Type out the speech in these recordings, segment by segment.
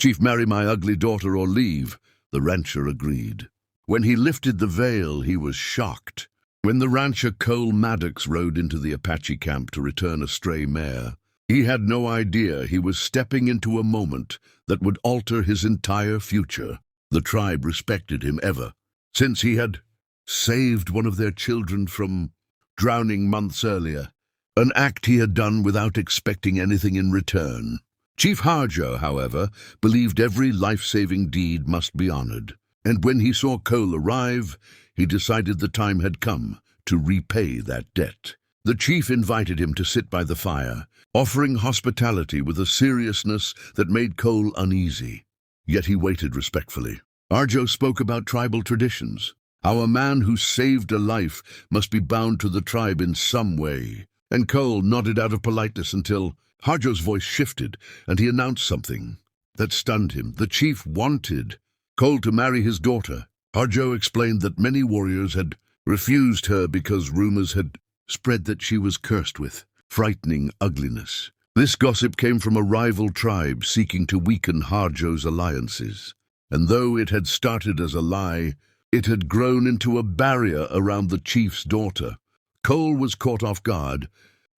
"Chief, marry my ugly daughter or leave." The rancher agreed. When he lifted the veil, he was shocked. When the rancher Cole Maddox rode into the Apache camp to return a stray mare, he had no idea he was stepping into a moment that would alter his entire future. The tribe respected him ever, since he had saved one of their children from drowning months earlier, an act he had done without expecting anything in return. Chief Harjo, however, believed every life-saving deed must be honored, and when he saw Cole arrive, he decided the time had come to repay that debt. The chief invited him to sit by the fire, offering hospitality with a seriousness that made Cole uneasy. Yet he waited respectfully. Harjo spoke about tribal traditions, how a man who saved a life must be bound to the tribe in some way, and Cole nodded out of politeness until Harjo's voice shifted and he announced something that stunned him. The chief wanted Cole to marry his daughter. Harjo explained that many warriors had refused her because rumors had spread that she was cursed with frightening ugliness. This gossip came from a rival tribe seeking to weaken Harjo's alliances, and though it had started as a lie, it had grown into a barrier around the chief's daughter. Cole was caught off guard,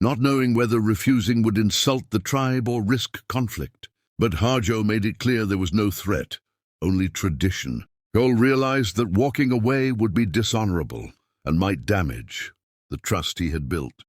not knowing whether refusing would insult the tribe or risk conflict. But Harjo made it clear there was no threat, only tradition. Cole realized that walking away would be dishonorable and might damage the trust he had built.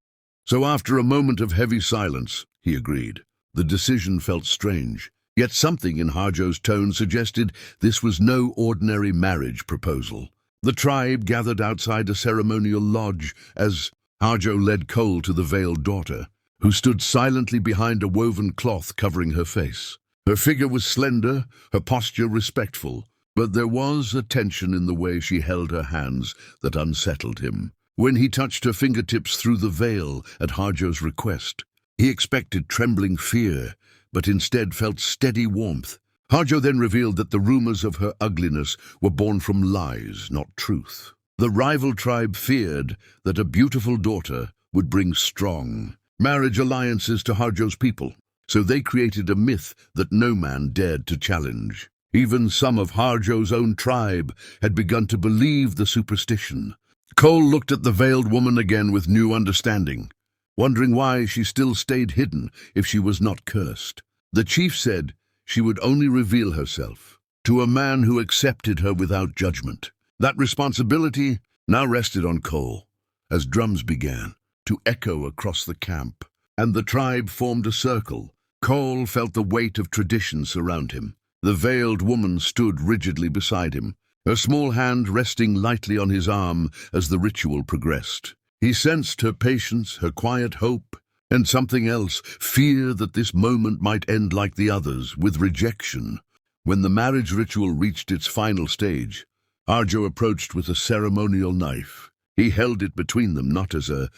So after a moment of heavy silence, he agreed. The decision felt strange, yet something in Harjo's tone suggested this was no ordinary marriage proposal. The tribe gathered outside a ceremonial lodge as Harjo led Cole to the veiled daughter, who stood silently behind a woven cloth covering her face. Her figure was slender, her posture respectful, but there was a tension in the way she held her hands that unsettled him. When he touched her fingertips through the veil at Harjo's request, he expected trembling fear, but instead felt steady warmth. Harjo then revealed that the rumors of her ugliness were born from lies, not truth. The rival tribe feared that a beautiful daughter would bring strong marriage alliances to Harjo's people, so they created a myth that no man dared to challenge. Even some of Harjo's own tribe had begun to believe the superstition. Cole looked at the veiled woman again with new understanding, wondering why she still stayed hidden if she was not cursed. The chief said she would only reveal herself to a man who accepted her without judgment. That responsibility now rested on Cole, as drums began to echo across the camp, and the tribe formed a circle. Cole felt the weight of tradition surround him. The veiled woman stood rigidly beside him, her small hand resting lightly on his arm as the ritual progressed. He sensed her patience, her quiet hope, and something else, fear that this moment might end like the others, with rejection. When the marriage ritual reached its final stage, Harjo approached with a ceremonial knife. He held it between them not as a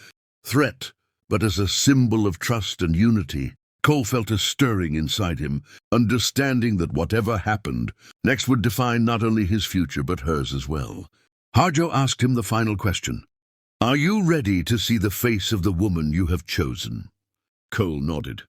threat, but as a symbol of trust and unity. Cole felt a stirring inside him, understanding that whatever happened next would define not only his future but hers as well. Harjo asked him the final question. "Are you ready to see the face of the woman you have chosen?" Cole nodded.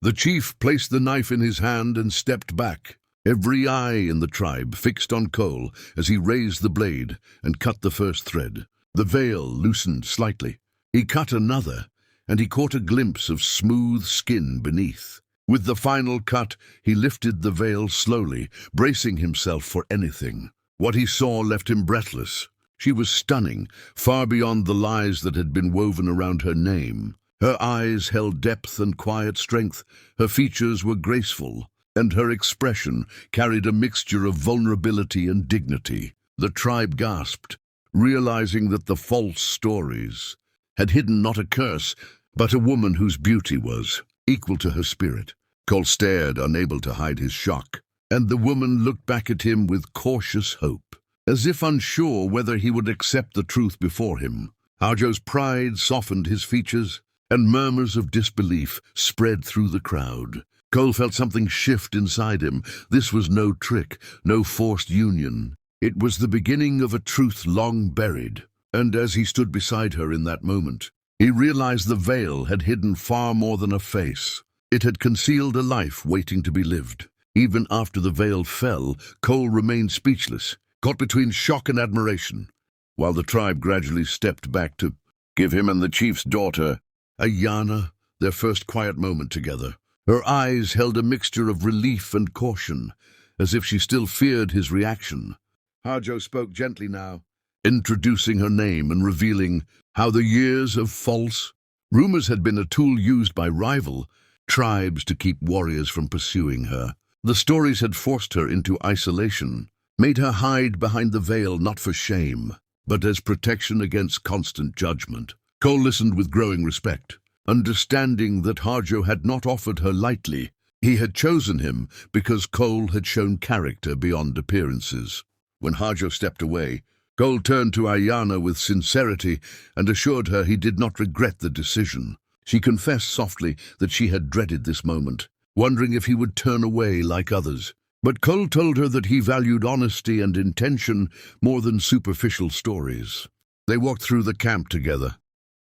The chief placed the knife in his hand and stepped back, every eye in the tribe fixed on Cole as he raised the blade and cut the first thread. The veil loosened slightly. He cut another, and he caught a glimpse of smooth skin beneath. With the final cut, he lifted the veil slowly, bracing himself for anything. What he saw left him breathless. She was stunning, far beyond the lies that had been woven around her name. Her eyes held depth and quiet strength, her features were graceful, and her expression carried a mixture of vulnerability and dignity. The tribe gasped, realizing that the false stories had hidden not a curse, but a woman whose beauty was equal to her spirit. Cole stared, unable to hide his shock, and the woman looked back at him with cautious hope, as if unsure whether he would accept the truth before him. Harjo's pride softened his features, and murmurs of disbelief spread through the crowd. Cole felt something shift inside him. This was no trick, no forced union. It was the beginning of a truth long buried, and as he stood beside her in that moment, he realized the veil had hidden far more than a face. It had concealed a life waiting to be lived. Even after the veil fell, Cole remained speechless, caught between shock and admiration, while the tribe gradually stepped back to give him and the chief's daughter, Ayanna, their first quiet moment together. Her eyes held a mixture of relief and caution, as if she still feared his reaction. Hajo spoke gently now, introducing her name and revealing how the years of false rumors had been a tool used by rival tribes to keep warriors from pursuing her. The stories had forced her into isolation, made her hide behind the veil not for shame, but as protection against constant judgment. Cole listened with growing respect, understanding that Hajo had not offered her lightly. He had chosen him because Cole had shown character beyond appearances. When Hajo stepped away, Cole turned to Ayanna with sincerity and assured her he did not regret the decision. She confessed softly that she had dreaded this moment, wondering if he would turn away like others. But Cole told her that he valued honesty and intention more than superficial stories. They walked through the camp together,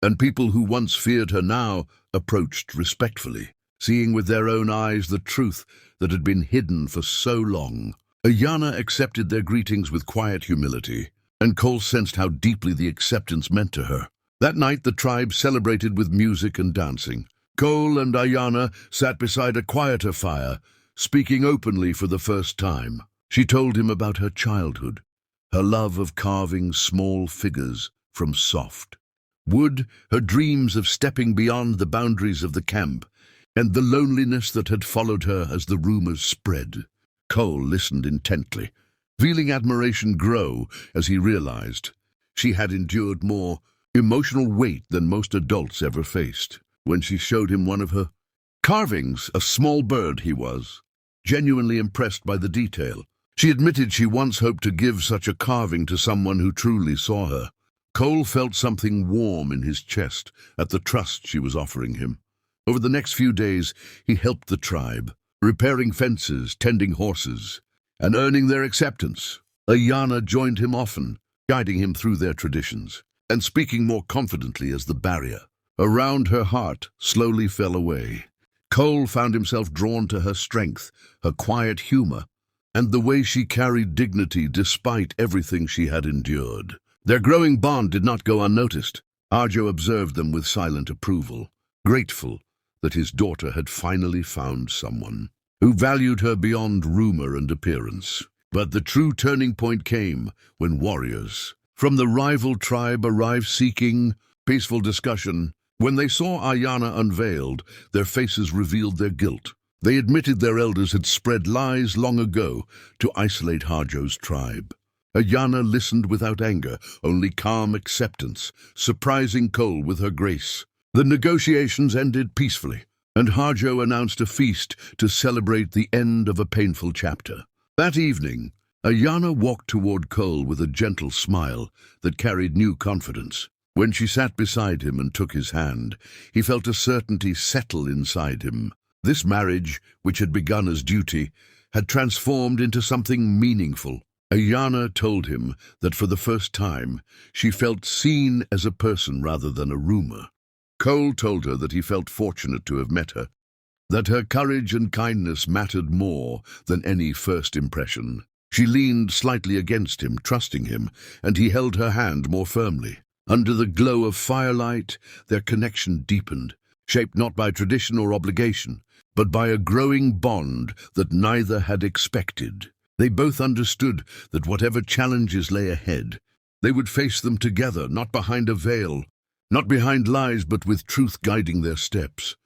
and people who once feared her now approached respectfully, seeing with their own eyes the truth that had been hidden for so long. Ayanna accepted their greetings with quiet humility, and Cole sensed how deeply the acceptance meant to her. That night the tribe celebrated with music and dancing. Cole and Ayanna sat beside a quieter fire, speaking openly for the first time. She told him about her childhood, her love of carving small figures from soft wood, her dreams of stepping beyond the boundaries of the camp, and the loneliness that had followed her as the rumors spread. Cole listened intently, feeling admiration grow as he realized she had endured more emotional weight than most adults ever faced. When she showed him one of her carvings, a small bird he was, genuinely impressed by the detail. She admitted she once hoped to give such a carving to someone who truly saw her. Cole felt something warm in his chest at the trust she was offering him. Over the next few days, he helped the tribe, repairing fences, tending horses, and earning their acceptance. Ayanna joined him often, guiding him through their traditions, and speaking more confidently as the barrier around her heart slowly fell away. Cole found himself drawn to her strength, her quiet humor, and the way she carried dignity despite everything she had endured. Their growing bond did not go unnoticed. Hajo observed them with silent approval, grateful that his daughter had finally found someone who valued her beyond rumor and appearance. But the true turning point came when warriors from the rival tribe arrived seeking peaceful discussion. When they saw Ayanna unveiled, their faces revealed their guilt. They admitted their elders had spread lies long ago to isolate Hajo's tribe. Ayanna listened without anger, only calm acceptance, surprising Cole with her grace. The negotiations ended peacefully, and Hajo announced a feast to celebrate the end of a painful chapter. That evening, Ayanna walked toward Cole with a gentle smile that carried new confidence. When she sat beside him and took his hand, he felt a certainty settle inside him. This marriage, which had begun as duty, had transformed into something meaningful. Ayanna told him that for the first time, she felt seen as a person rather than a rumor. Cole told her that he felt fortunate to have met her, that her courage and kindness mattered more than any first impression. She leaned slightly against him, trusting him, and he held her hand more firmly. Under the glow of firelight, their connection deepened, shaped not by tradition or obligation, but by a growing bond that neither had expected. They both understood that whatever challenges lay ahead, they would face them together, not behind a veil, not behind lies, but with truth guiding their steps.